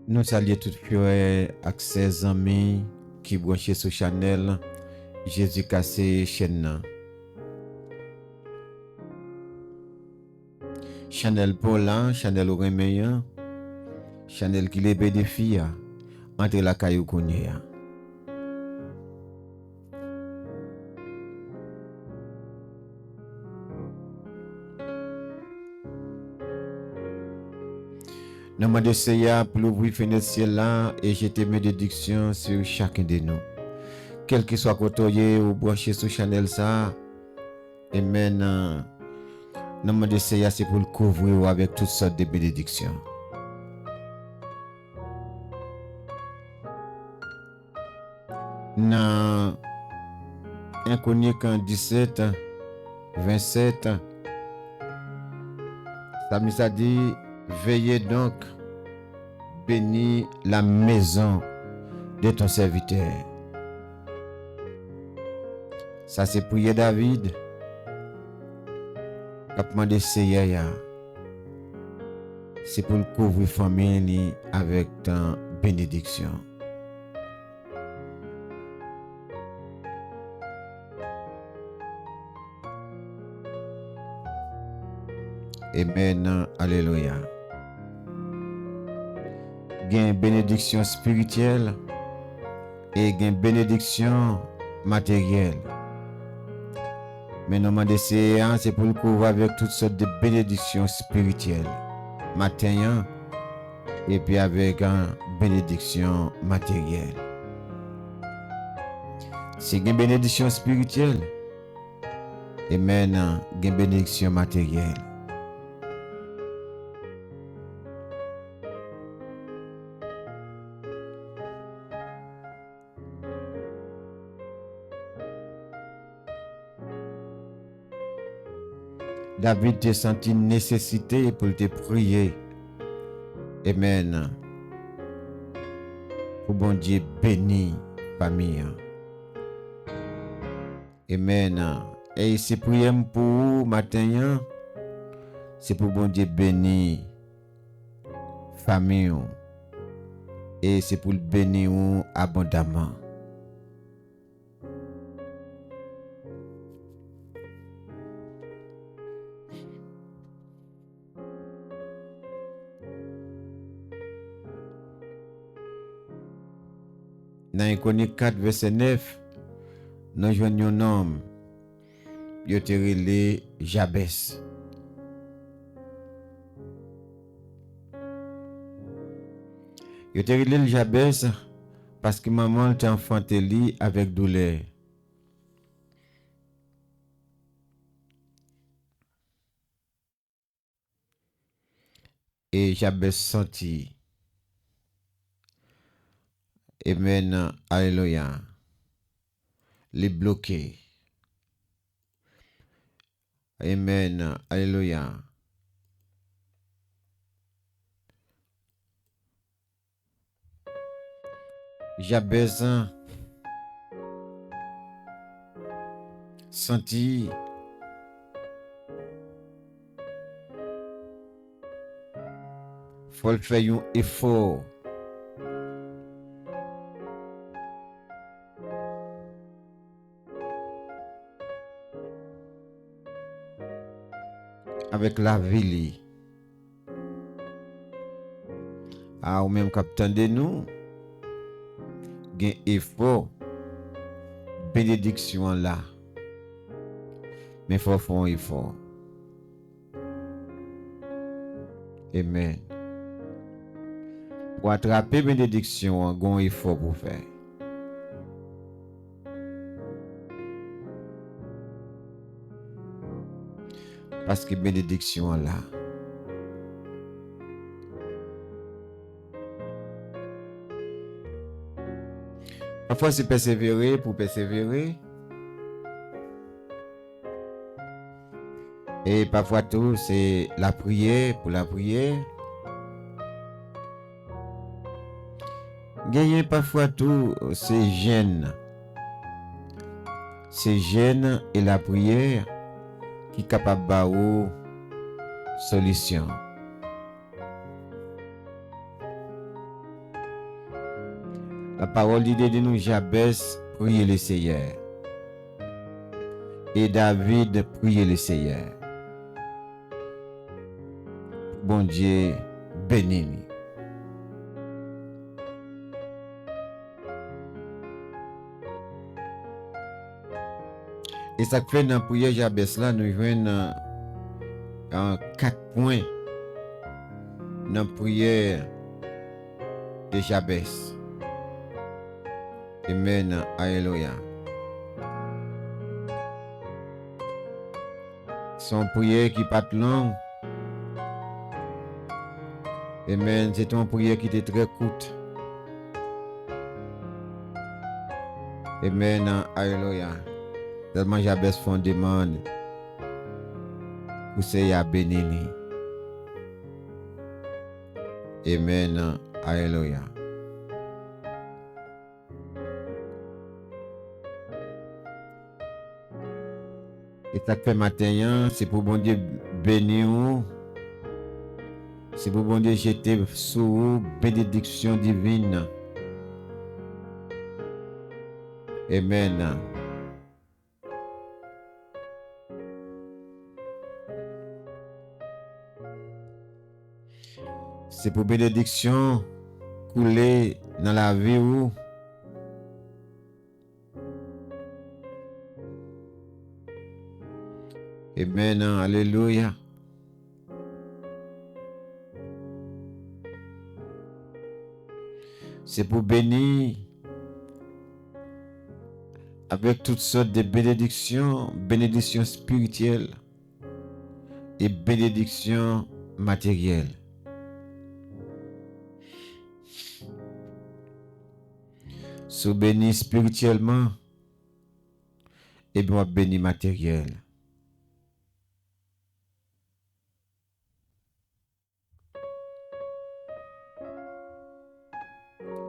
Nous saluons tout frères avec ses amis qui branchent sur Chanel Jésus cassé chaîne. Chanel Paulin, Chanel Remeyan, Chanel qui les bénéficie entre la caillou connaît. Nous demandons Seigneur pour ouvrir fenêtre ciel là et jeter mes bénédictions sur chacun de nous. Quel que soit côté ou branché sur Chanel ça, amen. Nous demandons Seigneur c'est pour le couvrir avec toutes sortes de bénédictions. Dans 1 Chronique 17, 27, ça dit, veillez donc, bénis la maison de ton serviteur. Ça c'est prier David. Capement de Seigneur, c'est pour le couvrir famille avec ta bénédiction. Amen, alléluia. Gain bénédiction spirituelle et gain bénédiction matérielle. Mais nous demandons c'est pour le couvrir avec toutes sortes de bénédictions spirituelles, matérielles et puis avec une bénédiction matérielle. C'est une bénédiction spirituelle, amen, une bénédiction matérielle. David te senti nécessité pour te prier. Amen. Pour bon Dieu béni famille. Amen. Et si prier pour vous matin, c'est pour bon Dieu béni famille. Et c'est pour le bénir abondamment. Dans Chronique 4, verset 9, nous joignons un homme, il était relé Jabès. Il était relé Jabès parce que maman était enfanté lui avec douleur. Et Jabès senti. Amen, alléluia. Les bloqués. Amen, alléluia. Jabez senti faut faire un effort. Avec la vie. Ou même capitaine de nous, gain effort, bénédiction là. Mais il faut faire un effort. Amen. Pour attraper bénédiction, gain effort pour faire. Parce que bénédiction là. Parfois c'est persévérer pour persévérer. Et parfois tout c'est la prière pour la prière. Gagner parfois tout c'est gêne. C'est gêne et la prière qui est capable de solution. La parole dit de nous, Jabès priait le Seigneur. Et David priait le Seigneur. Bon Dieu, bénis-nous. Et ça fait dans la prière Jabès là, nous jouons en 4 points dans la prière de Jabès. Amen. Alléluia. Son prière qui pas longue. Amen. C'est une prière qui était très courte. Amen. Alléluia. Tellement Jabès font demande. Pour Seigneur béni. Amen. Alléluia. Et ça fait matin, c'est pour bon Dieu bénir vous. C'est pour bon Dieu jeter sur vous bénédiction divine. Amen. C'est pour bénédiction couler dans la vie où. Amen. Alléluia. C'est pour bénir avec toutes sortes de bénédictions, bénédictions spirituelles et bénédictions matérielles. Sous béni spirituellement et bien béni matériel.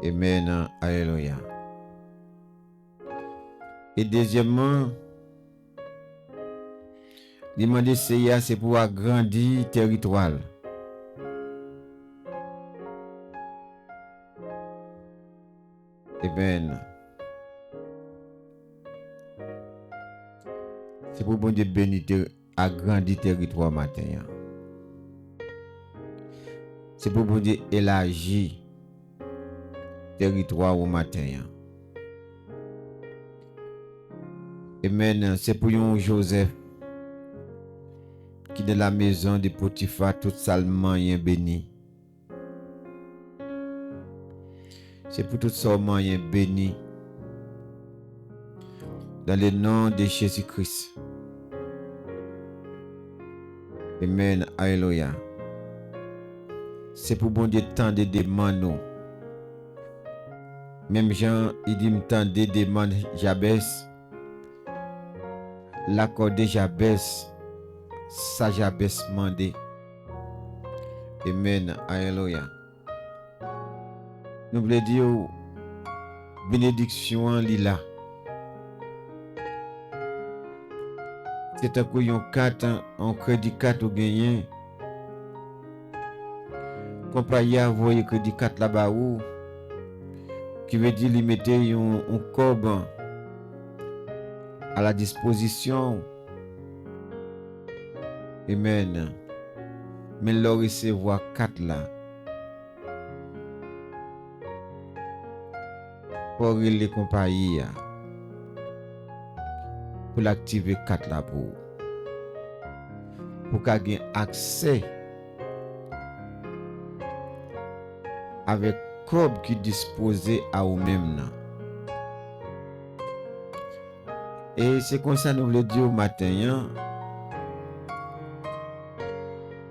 Amen. Alléluia. Et deuxièmement, demander Seigneur, c'est pour agrandir le territoire. Amen. C'est pour bon Dieu bénir, agrandir le territoire matin. C'est pour bon Dieu élargir le territoire au matin. Amen. C'est pour un Joseph qui est dans la maison de Potiphar tout salement béni. C'est pour tout salement béni. Dans le nom de Jésus-Christ. Amen. Alléluia. C'est pour bon Dieu tant de demandes. Même Jean, il dit tant de demandes Jabès. L'accord de Jabès, ça Jabès mandé. Amen. Alléluia. Nous voulons dire bénédiction lila. C'est un coup yon 4 en crédit 4 ou gagné. Compagnie a envoyé crédit 4 là-bas où qui veut dire limiter un cob à la disposition. Amen. Mais leur recevoir 4 là. Pour les compagnies. Pour l'activer 4 là pour qu'elle ait accès avec cob qui disposait à vous-même. Et c'est comme ça nous voulons dire au matin,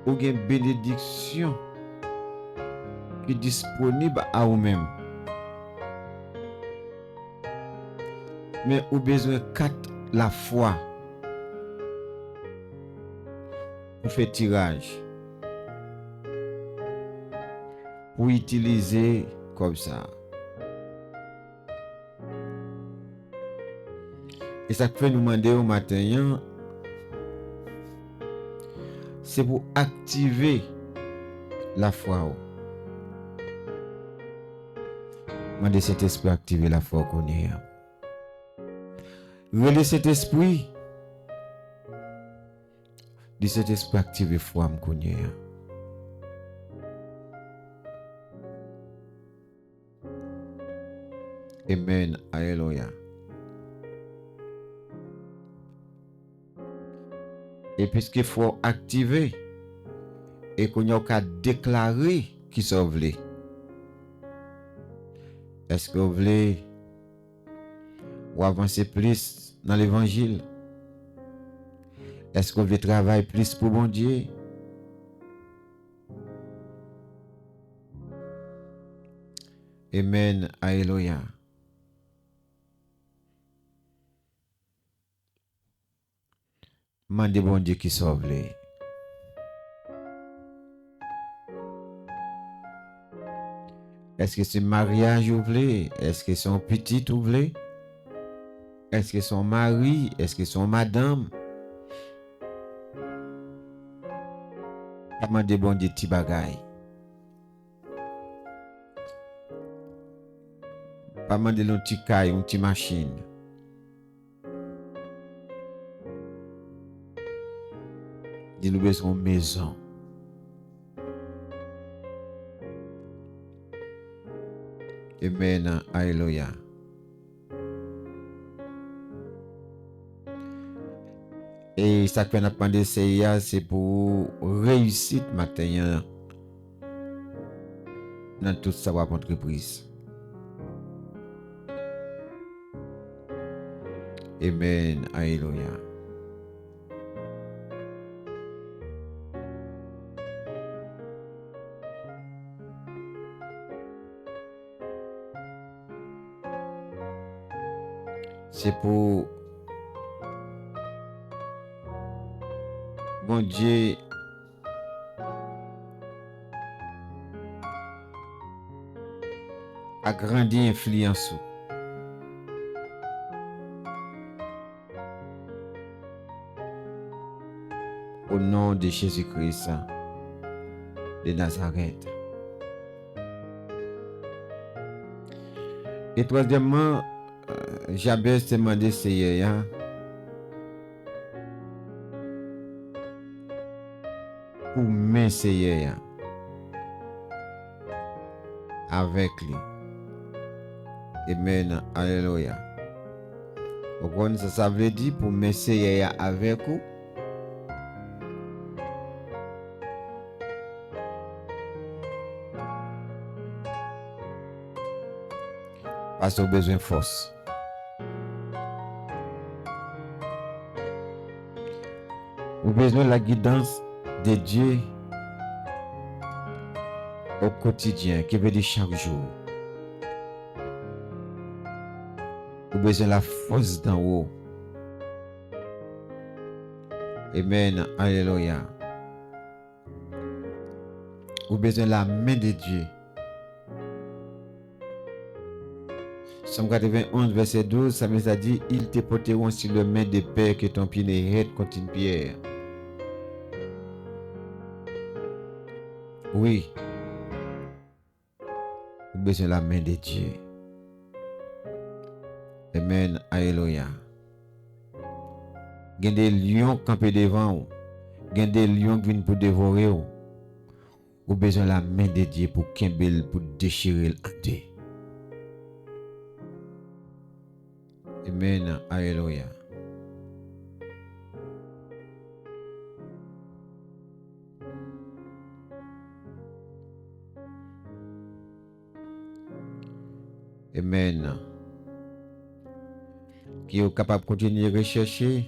ou une bénédiction qui est disponible à vous-même. Mais vous avez besoin de 4 la fois pour faire tirage. Pour utiliser comme ça. Et ça fait nous demander au matin, c'est pour activer la foi. Mandez cet esprit activer la foi qu'on est. Relais cet esprit. Dis cet esprit activer foi qu'on est. Amen. Alléluia. Et puisqu'il faut activer et qu'on a qu'à déclarer qui sont voulez. Est-ce que vous voulez ou avancer plus dans l'évangile? Est-ce que vous voulez travailler plus pour bon Dieu? Amen. Alléluia. Mandez bon Dieu qui sauve les. Est-ce que c'est mariage ou voulez? Est-ce que c'est un petit ou voulez? Est-ce que son mari? Est-ce que son madame? Mandez bon Dieu petit bagaille. Pas demander un petit caille, une petite machine. Dis-nous besoin de maison. Amen. Alléluia. Et ça qu'on a demandé c'est pour réussir matin dans toute sa entreprise. Amen. Alléluia. C'est pour bon Dieu agrandir influence. Au nom de Jésus-Christ de Nazareth. Et troisièmement, Jabez te demandé pour m'essayer avec lui. Amen. Alléluia. Vous connaissez ça veut dire pour m'essayer avec vous. Parce qu'on a besoin de force. Vous avez besoin de la guidance de Dieu au quotidien, qui veut dire chaque jour. Vous avez besoin de la force d'en haut. Amen. Alléluia. Vous avez besoin de la main de Dieu. Somme 91, verset 12, ça nous a dit, ils te porteront sur le main de père que ton pied n'arrête contre une pierre. Oui. Vous avez besoin de la main de Dieu. Amen. Alléluia. Il y a des lions campés devant vous. Il y a des lions qui viennent pour dévorer vous. Vous avez besoin de la main de Dieu pour pour déchirer le hanté. Amen. Alléluia. Amen. Qui est capable de continuer à rechercher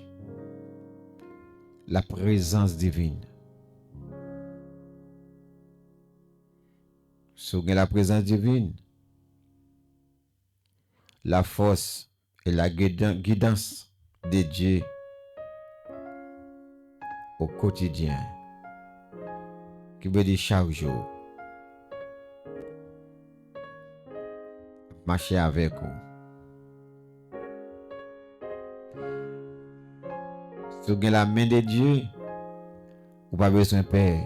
la présence divine. Si vous avez la présence divine, la force et la guidance de Dieu au quotidien, qui veut dire chaque jour, marcher avec vous. Si vous avez la main de Dieu, vous n'avez pas besoin de père.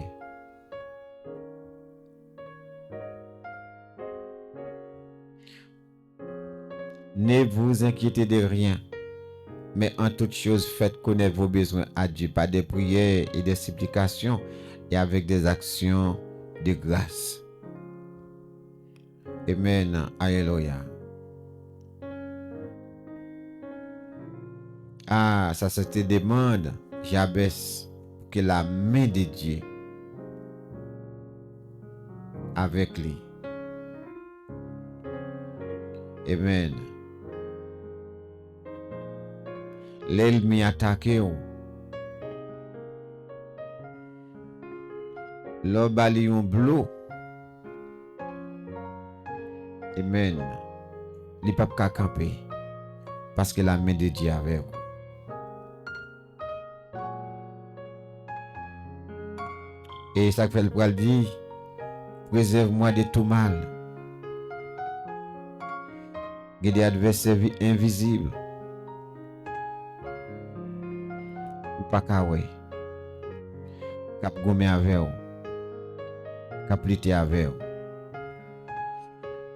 Ne vous inquiétez de rien, mais en toute chose, faites connaître vos besoins à Dieu par des prières et des supplications et avec des actions de grâce. Amen. Alléluia. Ah, ça te demande, Jabès, que la main de Dieu avec lui. Amen. L'ennemi attaqué ou. L'on bali un bleu. Amen. Il pas qu'à camper parce que la main de Dieu avec vous. Et ça fait le poil dit, préserve-moi de tout mal. Il y a des adversaires invisibles. Ou pas qu'à ouais. Cap gommé avec vous. Cap lutter avec vous.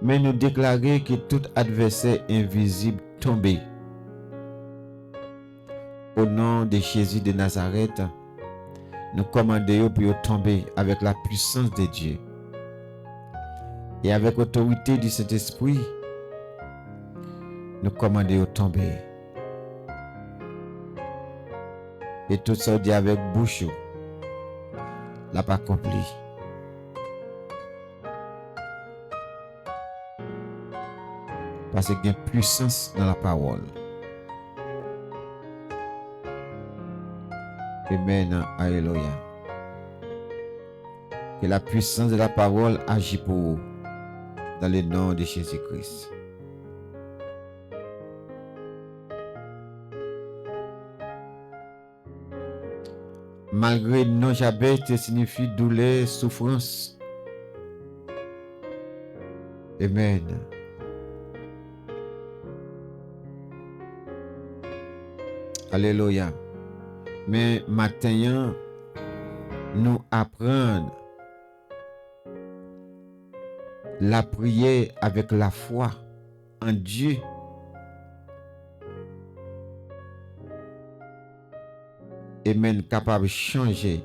Mais nous déclarer que tout adversaire invisible tombé. Au nom de Jésus de Nazareth, nous commandons pour tomber avec la puissance de Dieu. Et avec l'autorité du Saint-Esprit, nous commandons de tomber. Et tout ça dit avec bouche, l'a pas accompli. Parce qu'il y a puissance dans la parole. Amen. Alléluia. Que la puissance de la parole agit pour vous dans le nom de Jésus-Christ. Malgré non Jabès signifie douleur, souffrance. Amen. Alléluia. Mais maintenant, nous apprenons la prière avec la foi en Dieu. Amen, capable de changer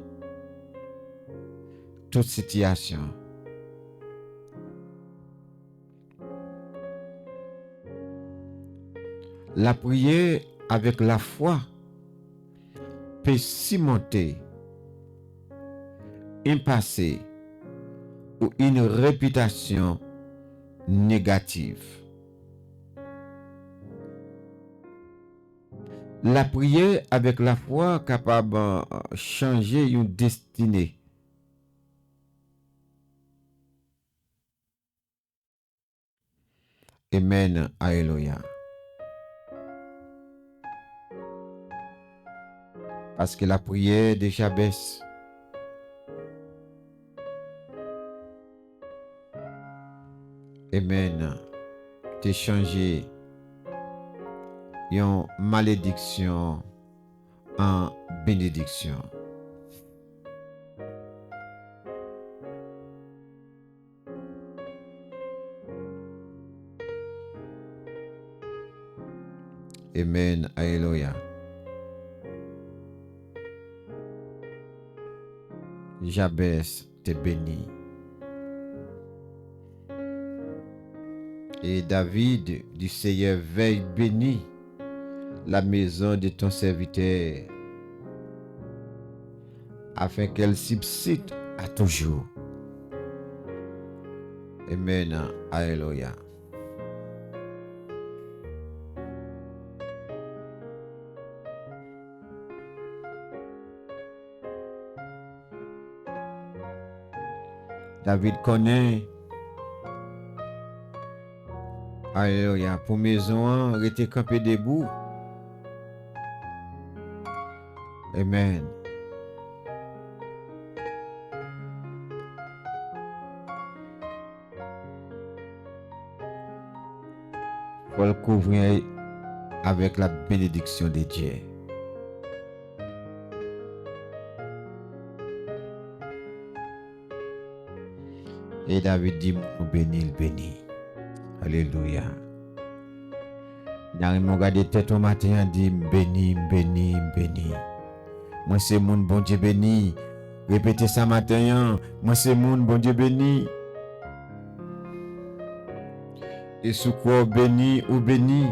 toute situation. La prière avec la foi peut surmonter un passé ou une réputation négative. La prière avec la foi capable de changer une destinée. Amen. Alléluia. Parce que la prière de Jabès Amen. T'es changé une malédiction en bénédiction. Amen. Alléluia. Jabès te bénit. Et David du Seigneur veille béni la maison de ton serviteur, afin qu'elle subsiste à toujours. Amen. Alléluia. David connaît. Alléluia. Pour maison, rester campé debout. Amen. Faut le couvrir avec la bénédiction de Dieu. Et David dit, mon béni, il bénit. Alléluia. N'a rien regardé tête au matin, dit béni, béni, béni. Moi c'est mon bon Dieu béni. Répétez ça matin, moi c'est mon bon Dieu béni. Et sous quoi béni ou béni.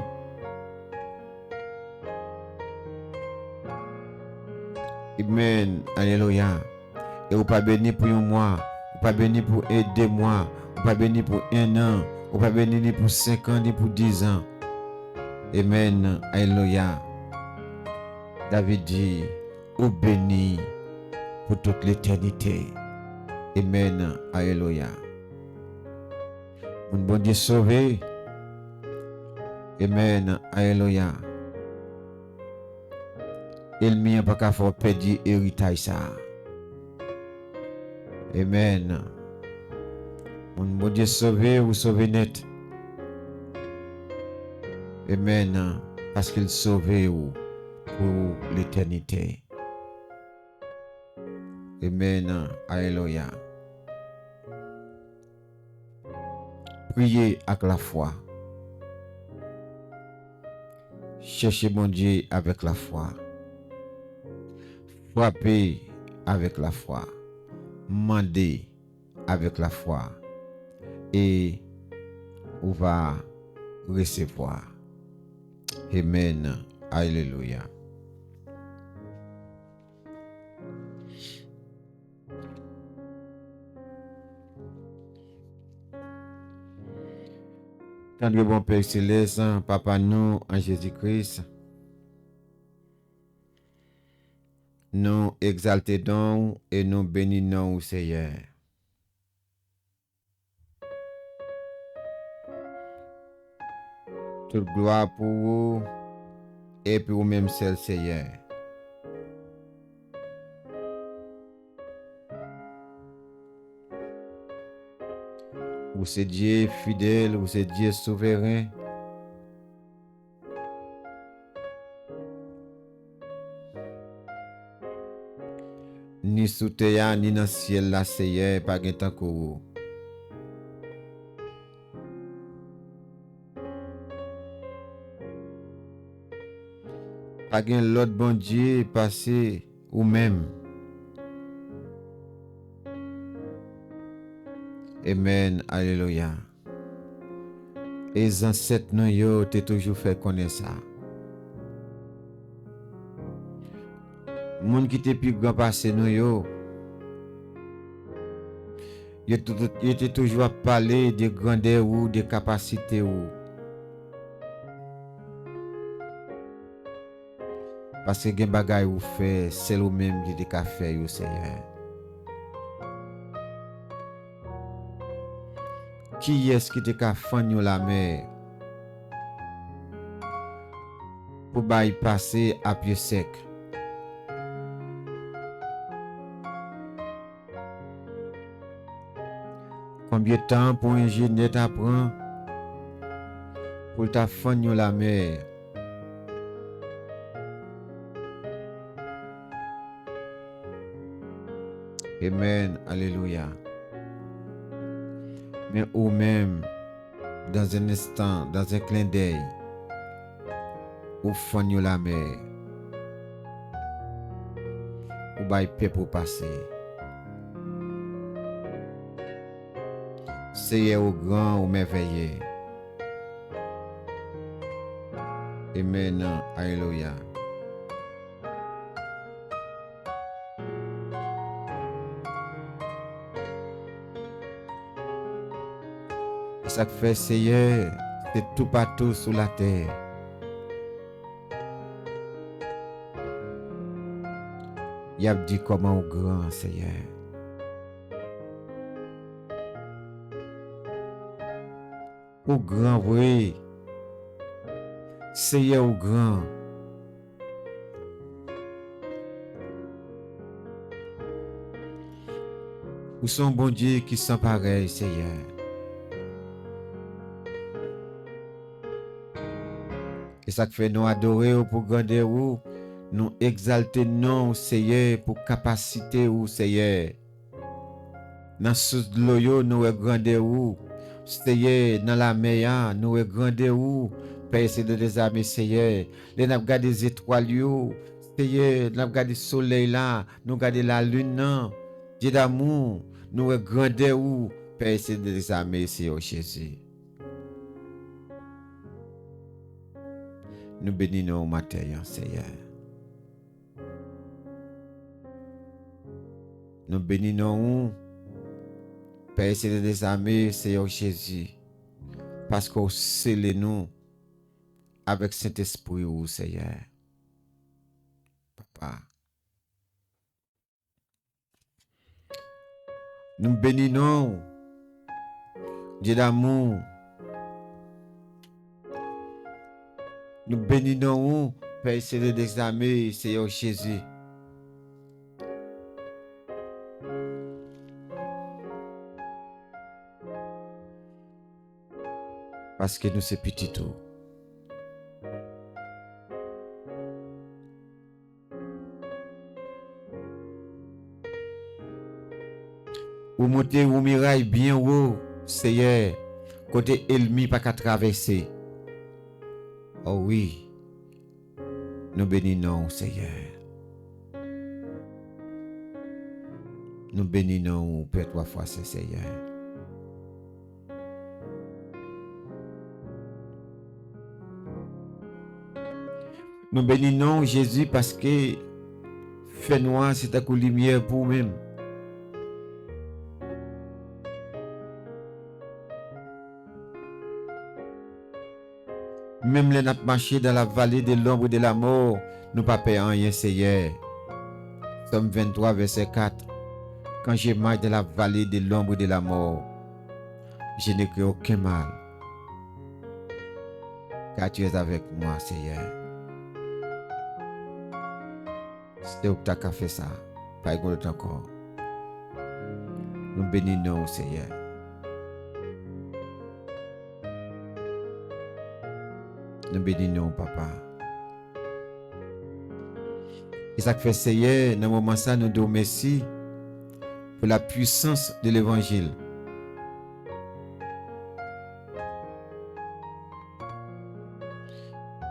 Amen, alléluia. Et ou pas béni pour un mois, ou pas béni pour 2 mois, ou pas béni pour 1 an, ou pas béni ni pour 5 ans, ni pour 10 ans. Amen, alléluia. David dit, ou béni pour toute l'éternité. Amen, alléluia. Mon bon Dieu sauvé. Amen, alléluia. Il n'y a pas qu'à faire perdre héritage ça. Amen. Mon bon Dieu sauvé ou sauvé net. Amen. Parce qu'il sauvé ou pour l'éternité. Amen. Alléluia. Priez avec la foi. Cherchez mon Dieu avec la foi. Frappez avec la foi. Mandez avec la foi. Et on va recevoir. Amen. Alléluia. Tendre bon Père Céleste, Papa nous en Jésus-Christ, nous exaltons et nous bénissons au Seigneur. Toute gloire pour vous et pour vous-même seul Seigneur. Vous c'est Dieu fidèle, vous c'est Dieu souverain. Ni sous terre, ni dans le ciel, là, Seigneur, pas de temps que vous. Pas de l'autre bon Dieu passé ou même. Amen, alléluia. Et les ancêtres nous yo t'ont toujours fait connaître ça. Moun qui te plus grand passé nous yo. Yo était toujours à parler de grandeur ou de capacité ou. Parce que gen bagay ou fait, c'est le même qui te ka fait yo Seigneur. Qui est-ce qui te ka fanyo la mer pour bay passer à pied sec? Combien de temps pour un ingénieur t'apprend pour ta fanyo la mer? Amen, alléluia. Mais ou même, dans un instant, dans un clin d'œil, ou fanyo la mer, ou bay paix pour passer. C'est au grand ou merveilleux. Amen, alléluia. Ça fait Seigneur, c'est tout partout sur la terre. Il a dit comment au grand Seigneur. Au grand, oui. Seigneur au grand. Où sont bon Dieu qui sont pareils, Seigneur. Et ça fait nous adorer pour grandir ou, nous exalter non Seigneur pour capacité ou Seigneur. Dans sous de l'eau nous grandir ou, Seigneur dans la mer nous grandir ou Père, c'est des armées, Seigneur. Les n'a regardé les étoiles, yo. Seigneur, nous regardé le soleil là, nous regardé la lune là. Dieu d'amour, nous regardons où. Père, c'est des armées, Seigneur Jésus. Nous bénissons au matin, Seigneur. Nous bénissons, Père, c'est des armées, Seigneur Jésus. Parce qu'on scelle nous avec Saint-Esprit, Seigneur. Papa. Nous bénissons, Dieu d'amour. Nous bénissons, Père, c'est des armées, Seigneur Jésus. Parce que nous sommes petits tout. Ou monter ou miraille bien haut, Seigneur, côté ennemi pas qu'à traverser. Oh oui, nous bénissons, Seigneur. Nous bénissons, Père, 3 fois, Seigneur. Nous bénissons Jésus parce que fait noir, c'est ta lumière pour nous-mêmes. Même les n'a marché dans la vallée de l'ombre de la mort, nous pas payons rien, Seigneur. Somme 23, verset 4. Quand je marche dans la vallée de l'ombre de la mort, je n'ai cru aucun mal. Car tu es avec moi, Seigneur. C'est où tu as fait ça. Pas écouter encore. Nous bénissons, Seigneur. Nous bénissons, Papa. Et ça fait, Seigneur, dans le moment ça, nous disons merci pour la puissance de l'Évangile.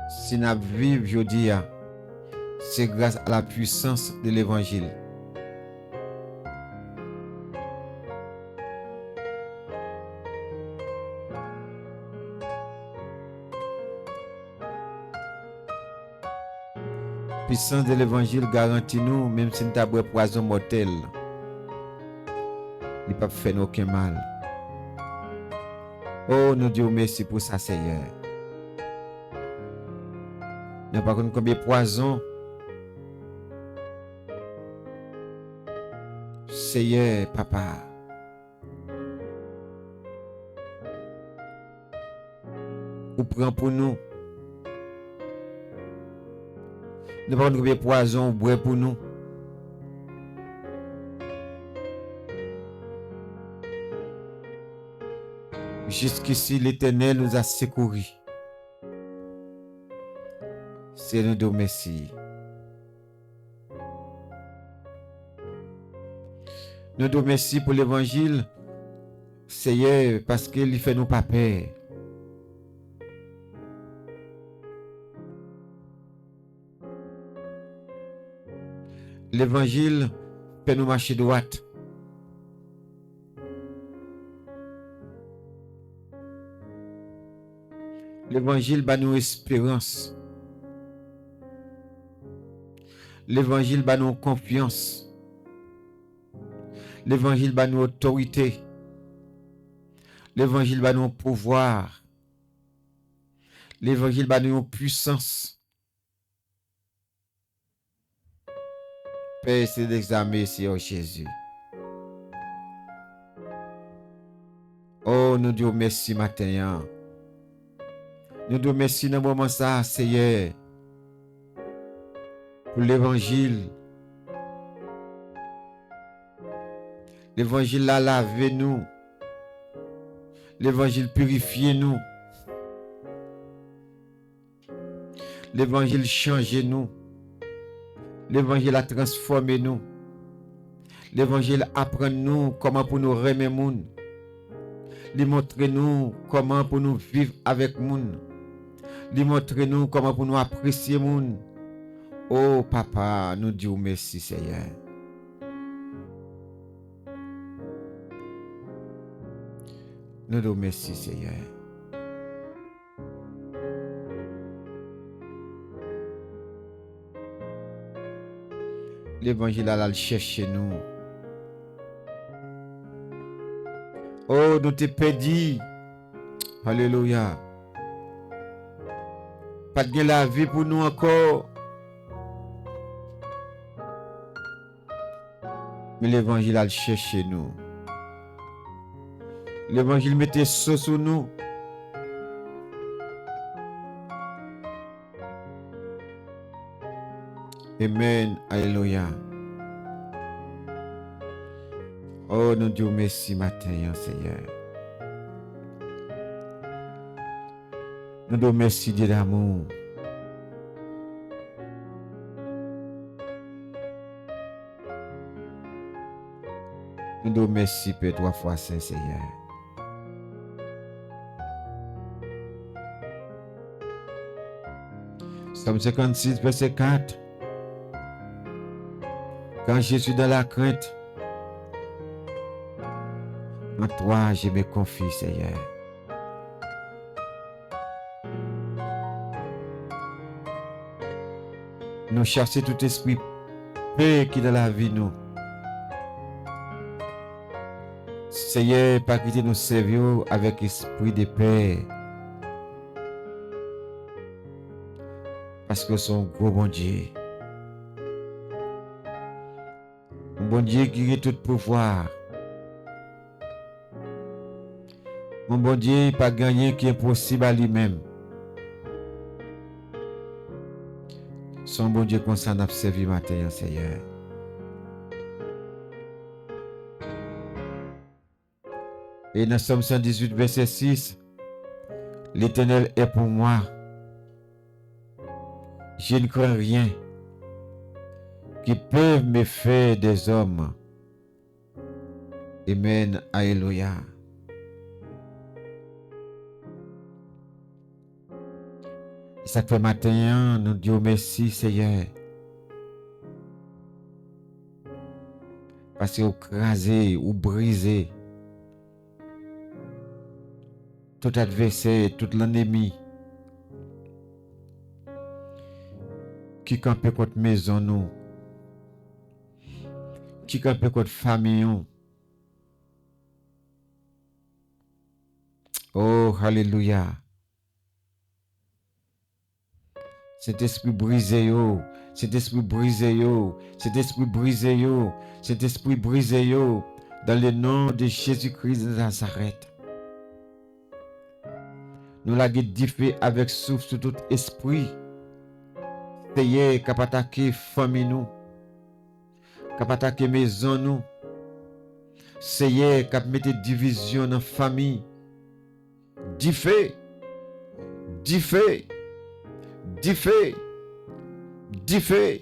Si nous vivons aujourd'hui, c'est grâce à la puissance de l'Évangile. La puissance de l'Évangile garantit nous, même si nous avons un poison mortel, il ne peut pas faire aucun mal. Oh, nous disons merci pour ça, Seigneur. Nous pas connu combien de poison. Seigneur, Papa. Ou prend pour nous. Nous pas connu combien de poison ou boit pour nous. Jusqu'ici, l'Éternel nous a secourus. C'est nous de merci. Nous te merci pour l'évangile, Seigneur, parce qu'il fait nous pas peur. L'évangile fait nous marcher droit. L'évangile bat nous espérance. L'évangile bat nous confiance. L'évangile bat nous autorité. L'évangile bat nous pouvoir. L'évangile bat nous puissance. Père, c'est d'examen, Seigneur Jésus. Oh, nous disons merci matin. Nous disons merci dans le moment ça, Seigneur, pour l'évangile. L'évangile a lavé nous. L'évangile purifie nous. L'évangile change nous. L'évangile a transformé nous. L'évangile apprend nous comment pour nous remettre moun. Il montre nous comment pour nous vivre avec moun. Li montre nous comment pour nous apprécier moun. Oh papa, nous disons merci Seigneur. Nous disons merci Seigneur. L'évangile a le chercher nous. Oh, nous te pédis. Alléluia. Pas de la vie pour nous encore. Mais l'évangile a le chercher nous. L'évangile mettait ça sur nous. Amen. Alléluia. Oh, nous disons merci matin, Seigneur. Nous disons merci Dieu d'amour. Nous disons merci Père 3 fois Saint Seigneur. Psaume 56, verset 4. Quand je suis dans la crainte, en toi je me confie, Seigneur. Nous cherchons tout esprit paix qui est dans la vie nous. Seigneur, pas quitter nous servir avec esprit de paix. Parce que son gros bon Dieu. Un bon Dieu qui a tout pouvoir. Mon bon Dieu, pas gagner qui est possible à lui-même. Son bon Dieu concerne à servir matin, Seigneur. Et dans Somme 118, verset 6, l'Éternel est pour moi. Je ne crains rien qui peut me faire des hommes. Amen. Alléluia. Ça fait matin, nous disons merci Seigneur. Parce que vous crasez ou brisez tout adversaire, tout l'ennemi qui campe contre maison nous, qui campe contre famille nous. Oh, alléluia. Cet esprit brisé yo, cet esprit brisé yo, cet esprit brisé yo, cet esprit brisé yo, dans le nom de Jésus-Christ de Nazareth. Nous la guidons avec souffle sur tout esprit. Seigneur, qui a attaqué famille nous, qui a attaqué maison nous. Seigneur, qui a mis division dans la famille. Dis feu, dis feu, dis feu, dis feu.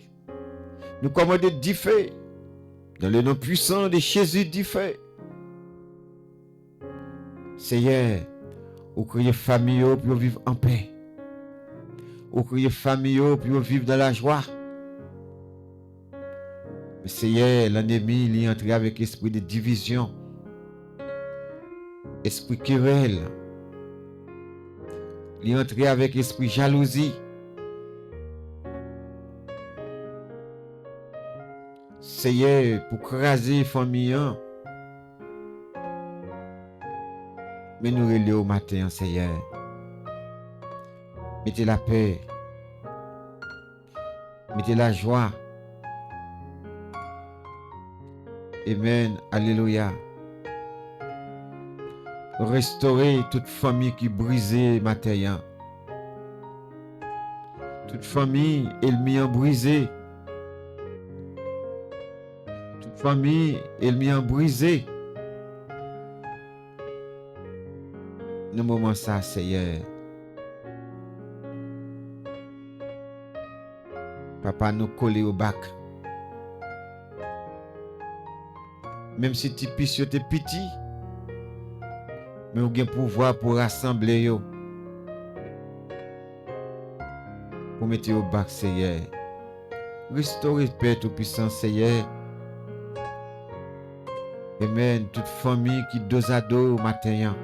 Nous commandons dis feu. Dans le nom puissant de Jésus, dis feu. Seigneur, vous créez famille pour vivre en paix. Vous créez famille pour vivre dans la joie. Mais Seigneur, l'ennemi il est entré avec esprit de division, esprit querelle. Il est entré avec esprit jalousie. Seigneur, pour craser famille, mais nous relais au matin, Seigneur. Mettez la paix. Mettez la joie. Amen. Alléluia. Restaurer toute famille qui brisée matin. Toute famille, elle m'y a brisé. Toute famille, elle m'y a brisé. Nous moment ça, Seigneur. Papa nous coller au bac. Même si tu pisses t'es petit, mais on a pouvoir pour rassembler yo. pour mettre au bac, Seigneur. Restaurer paix tout puissant, Seigneur. Amen. Toute famille qui dos à dos matin.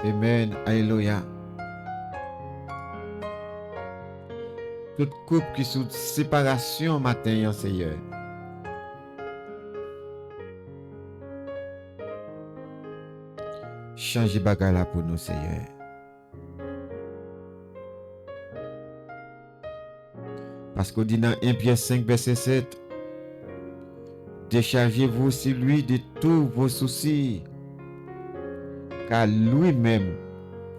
Amen. Alléluia. Toute couple qui sous séparation matin, Seigneur. Changez bagarre là pour nous, Seigneur. Parce qu'on dit dans 1 Pierre 5, verset 7, déchargez-vous sur lui de tous vos soucis, car lui-même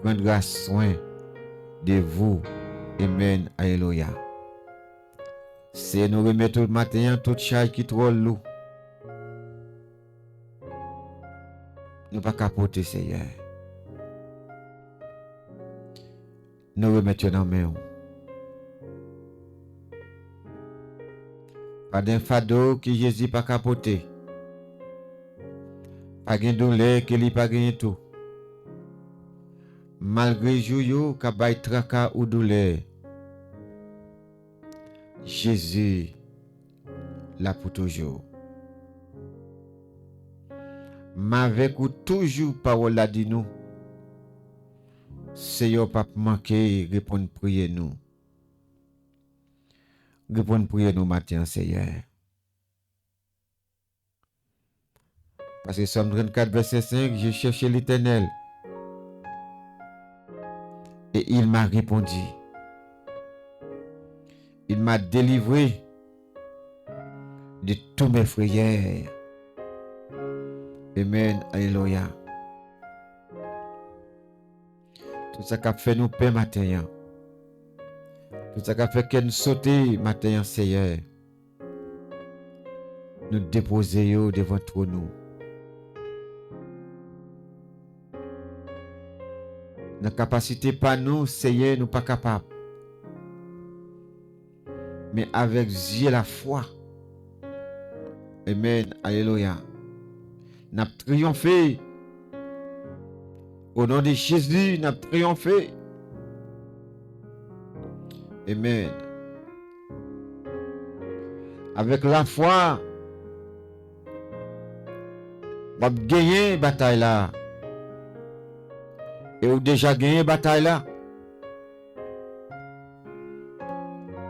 prendra soin de vous. Amen. Alléluia. C'est nous remettre tout matin toute charge qui trop lourd. Nous pas capoter, Seigneur. Nous remettons dans main. Pas d'un fardeau qui Jésus pas capoter. Pas de douleur qui lui pas gagné tout. Malgré jouyou ka bay traka ou douleur. Jésus là pour toujours. M'avec ou toujours parole la dit nous. Seigneur pas manquer répondre prier nous. Répondre prier nous matin Seigneur. Parce que Somme 34 verset 5, j'ai cherché l'Éternel et il m'a répondu. Il m'a délivré de tous mes frayeurs. Amen. Alléluia. Tout ça qui a fait nous paix matin. Tout ça qui a fait que nous sauter matin, Seigneur. Nous déposer devant nous. La capacité pas nous, Seigneur, nous pas capables. Mais avec Dieu la foi. Amen. Alléluia. Nous avons triomphé. Au nom de Jésus, nous avons triomphé. Amen. Avec la foi, nous avons gagné la bataille là. Et vous déjà gagné la bataille là.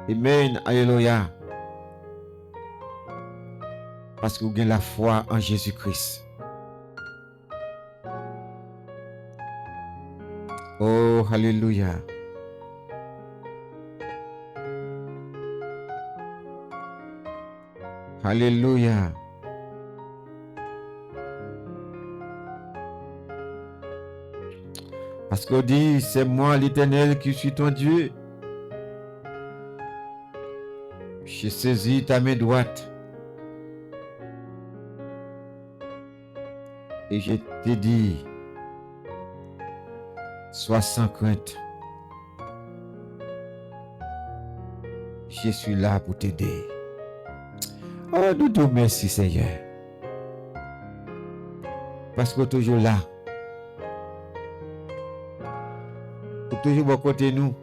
Amen. Alléluia. Parce que vous avez la foi en Jésus-Christ. Oh, alléluia. Alléluia. Parce qu'on dit, c'est moi l'Éternel qui suis ton Dieu. J'ai saisi ta main droite. Et je t'ai dit, sois sans crainte. Je suis là pour t'aider. Oh, nous te remercions, Seigneur. Parce que tu es toujours là. Tu es toujours à côté de nous.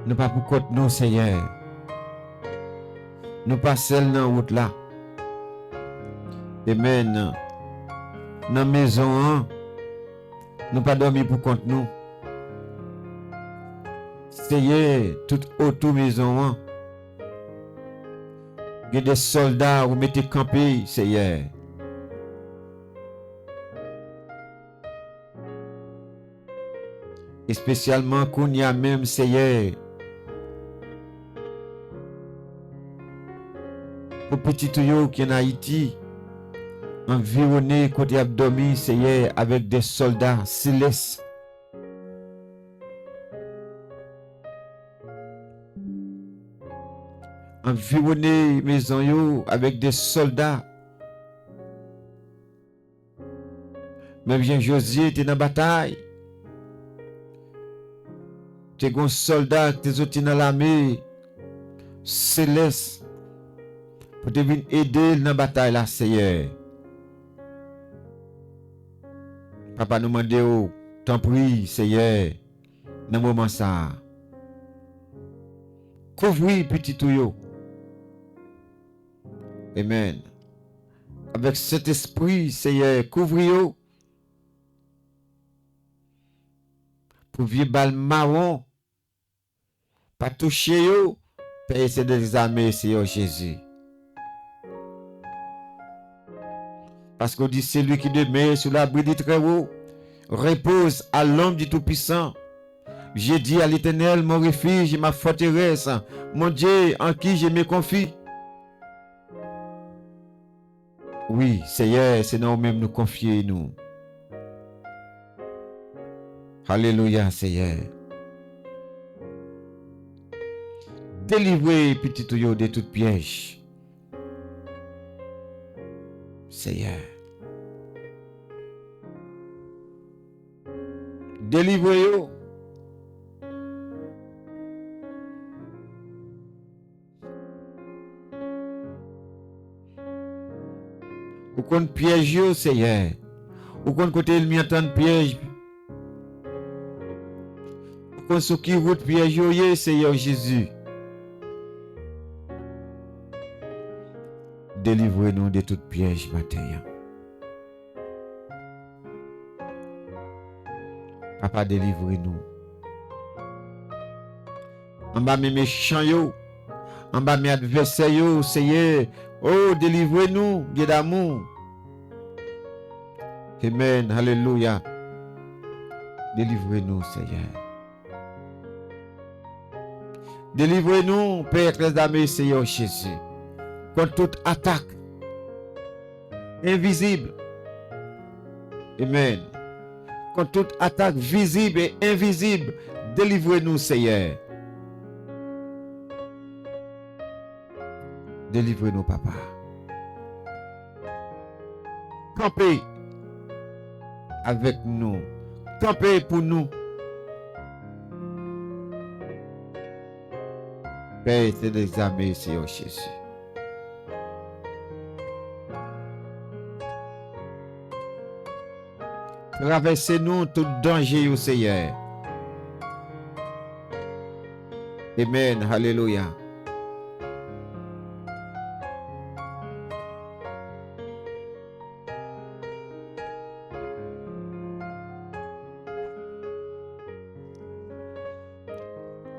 Nous pas pour côté nous, Seigneur. Nous pas seuls dans la route là. Amen. Dans la maison, nous pas dormir pour compte nous. Seigneur, toute autour maison, il y a des soldats où mettez campé, Seigneur. Et spécialement qu'on y a même, Seigneur, pour petit tuyau qui est en Haïti, environné côté abdomen, Seigneur, avec des soldats célestes. Environné maison yo avec des soldats. Même Jean Josué était dans la bataille. Tu es un soldat qui est dans l'armée céleste pour te venir aider dans la bataille là, Seigneur. Papa nous demande, oh, t'en prie, Seigneur, dans le moment ça. Couvrir petit tuyau. Amen. Avec cet esprit, Seigneur, couvrir pour vivre bal marron, pas toucher yo, payer ses examens, Seigneur Jésus. Parce qu'on dit, c'est lui qui demeure sur l'abri du Très-Haut, repose à l'ombre du Tout-Puissant. J'ai dit à l'Éternel, mon refuge et ma forteresse, mon Dieu en qui je me confie. Oui, Seigneur, c'est nous-mêmes nous confier, nous. Alléluia, Seigneur. Délivrez, petit tuyau, de toute piège. Seigneur. Délivrez-vous. Ou qu'on piège, Seigneur. Ou qu'on côté il m'y entend piège. Ou qu'on ce qui route piège, Seigneur Jésus. Délivrez-nous de tout piège matin. Papa, délivrez-nous. En bas mes méchants, en bas mes adversaires, Seigneur. Oh, délivrez-nous, Dieu d'amour. Amen, alléluia. Délivrez-nous, Seigneur. Délivrez-nous, Père très aimé, Seigneur Jésus, contre toute attaque invisible. Amen. Contre toute attaque visible et invisible, délivrez-nous, Seigneur. Délivrez-nous, Papa. Campez avec nous. Campez pour nous. Père, c'est l'examen, Seigneur Jésus. Traversez-nous tout danger, au Seigneur. Amen. Alléluia.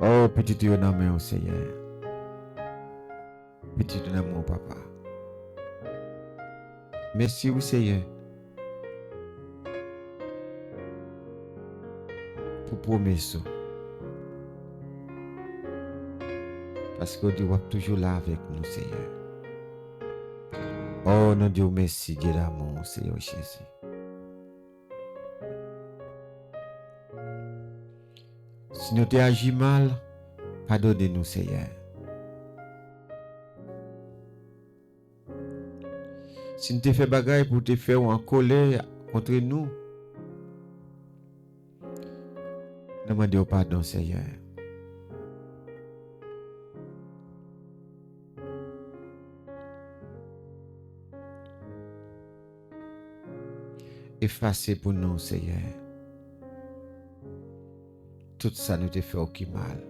Oh, petit Dieu, dans mon Seigneur. Petit Dieu, dans mon Papa. Merci, au Seigneur. Pour promesse. Parce que Dieu est toujours là avec nous, Seigneur. Oh, non, Dieu, merci, Dieu d'amour, Seigneur Jésus. Si nous t'ai agi mal, pardonnez-nous, Seigneur. Si nous t'ai fait bagaille pour te faire en colère contre nous, demandez pardon, Seigneur. Effacez pour nous, Seigneur. Tout ça nous te fait aucun mal.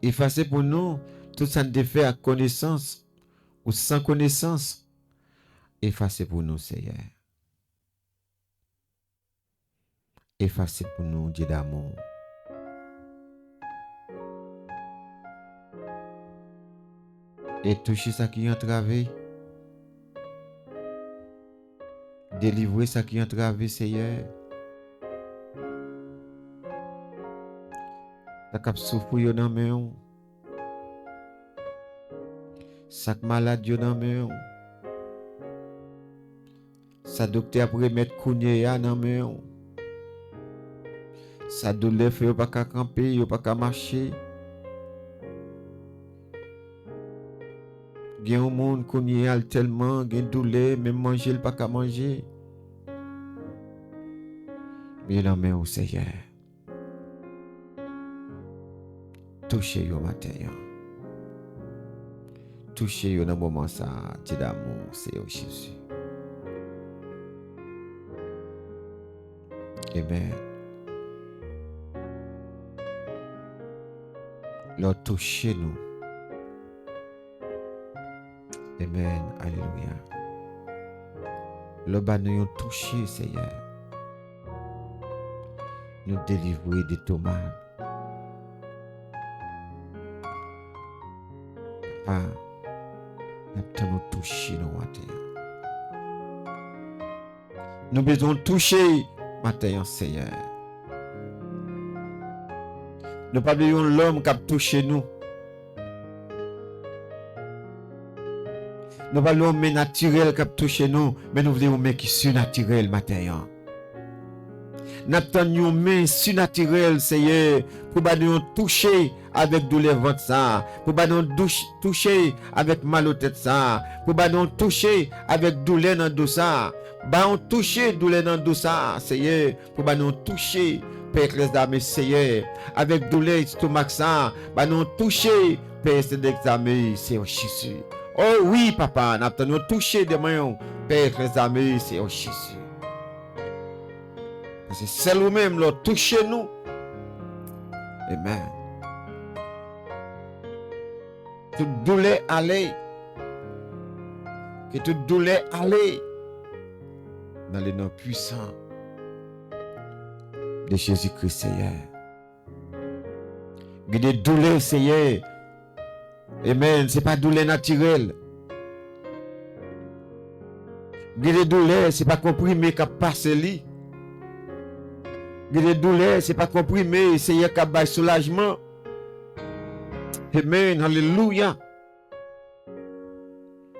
Effacez pour nous, tout ça nous te fait à connaissance ou sans connaissance. Effacez pour nous, Seigneur. Effacez pour nous, Dieu d'amour. Et touchez ça qui est entravé. Délivrez ça qui est entravé, Seigneur. Ça cap souffrir dans mes sac malade dans mes sa docteur après mettre kounye dans mes sa douleur fait pas qu'à camper, yo pas qu'à marcher. Gen un monde kounye al tellement gen douleur même manger pas qu'à manger. Mais dans mes Seigneur. Touchez yo matin. Touchez yo dans le moment ça, Dieu d'amour, Seigneur Jésus. Amen. Lord, touchez-nous. Amen. Alléluia. Lord, nous touché, Seigneur. Nous délivrer des tomates. Ah, nous toucher nos matin. Nous besoin toucher matin, Seigneur. Nous pas besoin l'homme qui a touché nous. Nous pas l'homme naturel qui a touché nous, mais nous voulons un homme qui est surnaturel matin. Nous attendons un homme surnaturel, Seigneur, pour nous toucher avec douleur ventre ça, pour nous toucher avec mal au tête ça, pour nous toucher avec douleur dans dos ça, nous toucher douleur dans dos ça, Seigneur, pour nous toucher Père les Seigneur, avec douleur estomac ça, nous toucher Père l'examen, Seigneur Jésus. Oh oui, papa, nous attendons toucher demain, Père les amis, Seigneur Jésus. C'est celle nous-mêmes, Lord, touchez-nous. Amen. Toute douleur allez. Que toute douleur allez. Dans les noms puissants de Jésus-Christ, Seigneur. Que des douleurs, Seigneur. Amen. Ce n'est pas douleur naturelle. Que des douleurs, ce n'est pas comprimé qui passe li. Des douleurs, ce n'est pas comprimé, Seigneur, qui a soulagement. Amen, alléluia.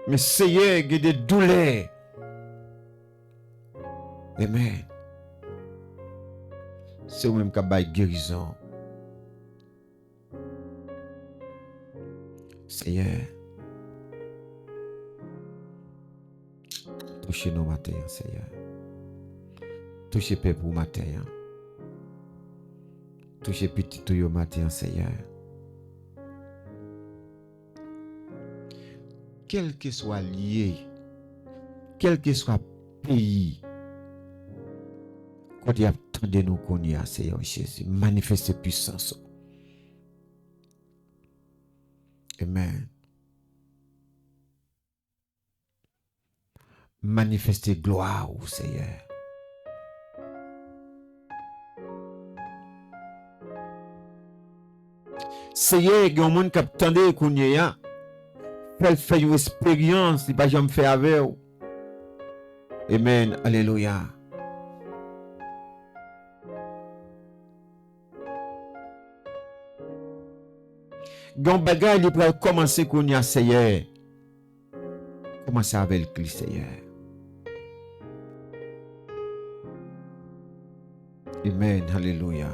Mais Seigneur, il y a des douleurs. Amen. C'est vous-même qui a guérison. Seigneur, touchez nos matins, Seigneur. Touchez Père pour matin. Touchez petit tout au matin, Seigneur. Quel que soit lié, quel que soit pays, quand il y a tant de nous qu'on y a, Seigneur Jésus, manifestez puissance. Amen. Manifestez gloire, Seigneur. Seigneur, il y a un monde qui attendait qu'on y a. Fait une expérience, il ne pas jamais fait avec vous. Amen. Alléluia. Gon bagay il peut commencer qu'on y a Seigneur. Commencez avec le Seigneur. Amen. Alléluia.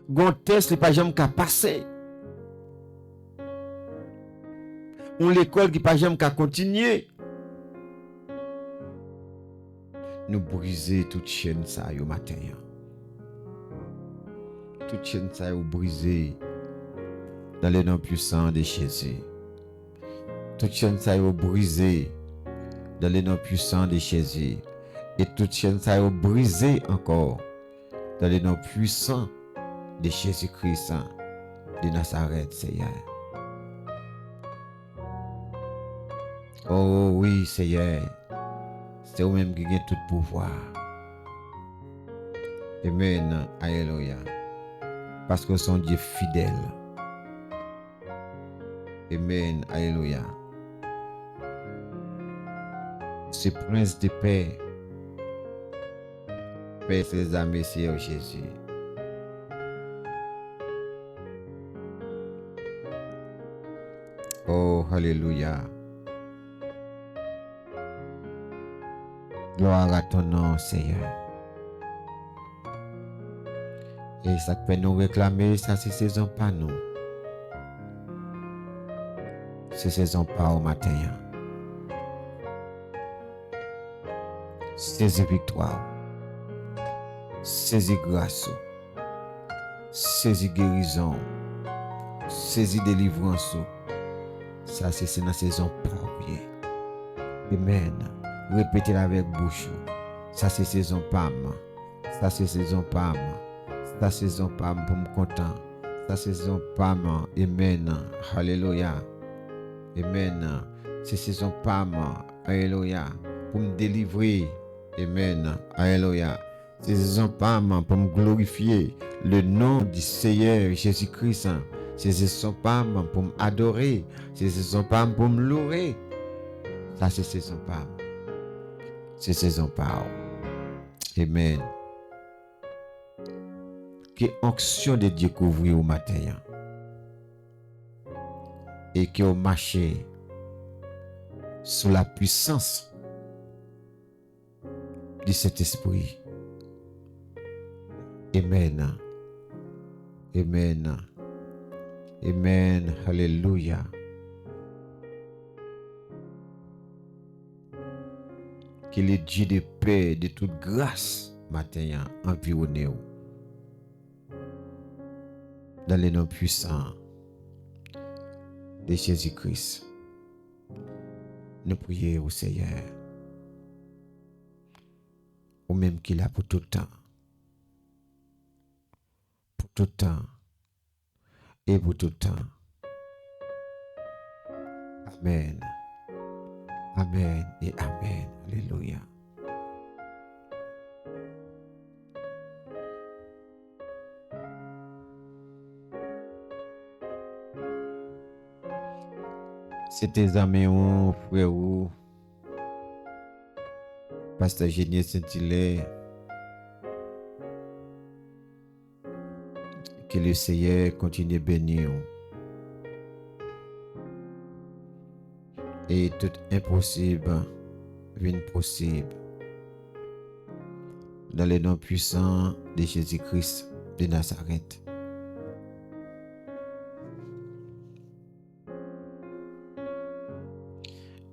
Gon test il pas jamais qu'à passer. On l'école qui pas jamais qu'à continuer. Nous briser toute chaîne ça au matin. Toute chaîne ça est brisée dans les noms puissants de Jésus. Toute chaîne ça est brisée dans les noms puissants de Jésus. Et toute chaîne ça est brisée encore dans les noms puissants de Jésus-Christ de Nazareth, Seigneur. Oh oui, Seigneur. C'est vous-même qui avez tout pouvoir. Amen. Alléluia. Parce que son Dieu fidèle. Amen. Alléluia. Ce prince de paix. Paix ses amis, Seigneur Jésus. Oh, alléluia. Gloire à ton nom, Seigneur. Et ça peut nous réclamer, ça c'est saison pas nous. C'est saison pas au matin. Saisis victoire. Saisis grâce. Saisis guérison. Saisis délivrance. Ça c'est la saison pas. Amen. Répétez avec bouche. Ça c'est saison pomme. Ça c'est saison pomme. Ça c'est saison pomme pour me content. Ça c'est saison pomme. Amen. Alléluia. Amen. C'est saison pomme. Alléluia. Pour me délivrer. Amen. Alléluia. C'est saison pomme pour me glorifier le nom du Seigneur Jésus-Christ. C'est saison pomme pour m'adorer. C'est saison pomme pour me louer. Ça c'est saison pomme. C'est saison pomme. Amen. Que onction de Dieu couvre au matin et que au marché sous la puissance de cet esprit. Amen. Amen. Amen. Alléluia. Que le Dieu de paix, de toute grâce, matin, environne dans les noms puissants de Jésus-Christ. Nous prions au Seigneur, ou même qu'il a pour tout temps. Pour tout temps et pour tout temps. Amen. Amen et Amen. Alléluia. C'était amis, frère, Pasteur Génie Saint-Hilaire. Que le Seigneur continue à bénir. Et tout impossible vient possible. Dans le nom puissant de Jésus-Christ de Nazareth.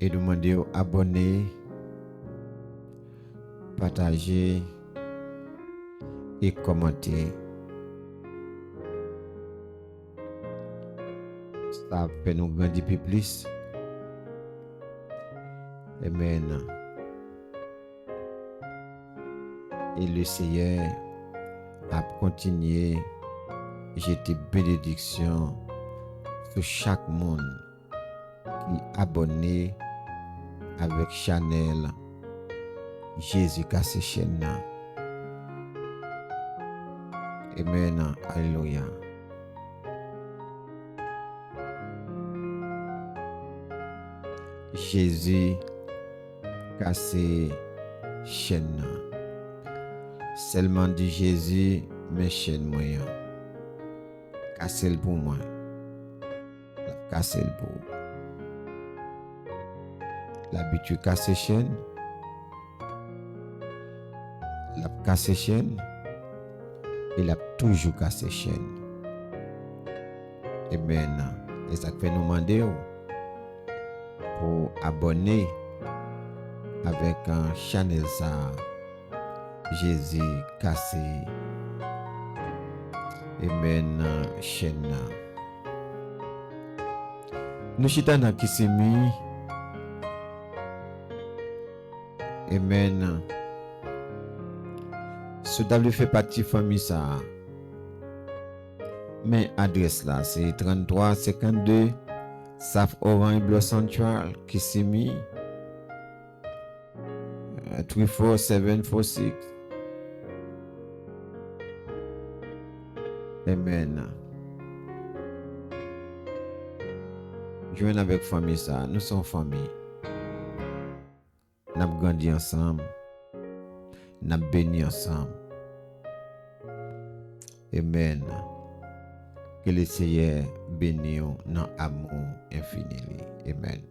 Et demandez aux abonnés, partager et commenter. Ça fait nous grandir plus. Amen. Et le Seigneur a continué jeter bénédiction sur chaque monde qui est abonné avec Chanel Jésus cassé chaîne. Amen. Alléluia. Jésus cassé chaîne. Seulement dit Jésus, mes chaînes moyen. Cassez-le pour moi. Cassez-le pour. L'habitude casser chaîne. La casser chaîne. Il a toujours cassé chaîne. Amen. Et ça fait nous demander pour abonner avec un channel ça. Jésus cassé. Amen. Chaîne. Nous chitana qui s'est mis. Amen. Ce W fait partie famille ça. Mais adresse là, c'est 3352 Saf Orange Bloc Central qui s'est mis 34746. Amen. Joignez avec famille ça, nous sommes famille. Nous avons grandi ensemble. Nous avons béni ensemble. Amen. Que le Seigneur bénisse dans l'amour infini. Amen.